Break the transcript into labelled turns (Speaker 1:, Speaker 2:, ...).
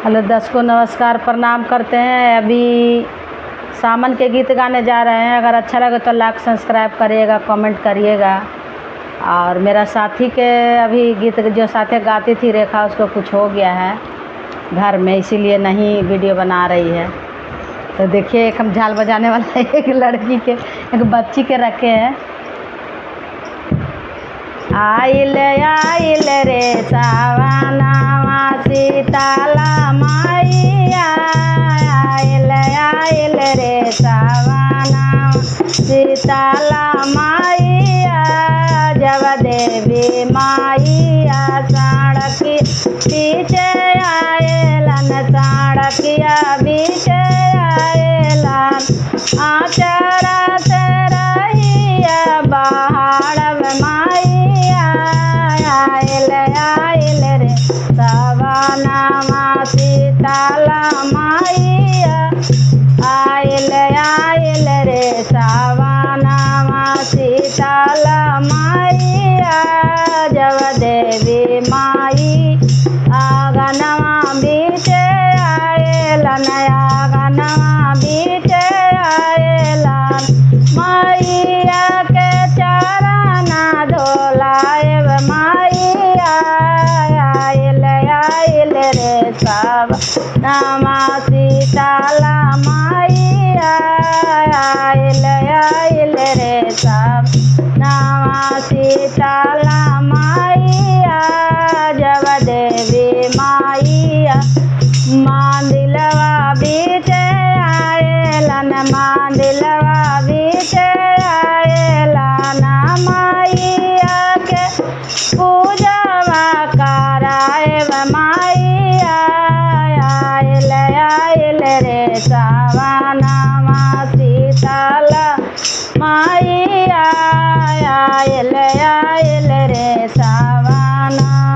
Speaker 1: Hello को नमस्कार प्रणाम करते हैं। अभी सावन के गीत गाने जा रहे हैं। अगर अच्छा लगे तो लाइक सब्सक्राइब करिएगा, कमेंट करिएगा। और मेरा साथी के अभी गीत जो साथे गाती थी रेखा, उसको कुछ हो गया है घर में, इसीलिए नहीं वीडियो बना रही है। तो देखिए, एक हम झाल बजाने वाला एक लड़की के, एक बच्ची के रखे हैं। आइल आइल रे सावनवा सीताला मैया, आइल आइल रे सावनवा सीताला मैया। जब देवी माइया सड़की पीछे आएलन, सड़किया पीछे आएलन। आचरा से रहिया बाहर माइया, आइल आइल रे सावनवा सीताला मैया, आइल आइल रे सावनवा सीताला मैया। जब देवी माई आंगनवा बीचे आएलन, आंगनवा बीचे आएलन। मैया के चरण धोलाएब मैया, आइल आइल रे सावनवा सीताला मैया, आइल आइल रे सावनवा सीताला मैया। जब देवी माइया मांदिलवा बीचे आएलन, मांदिलवा बीचे आएलन। माइया के पूजवा कराएब मैया, आइल आइल रे सावनवा सीताला मैया, आइल आइल रे सावनवा।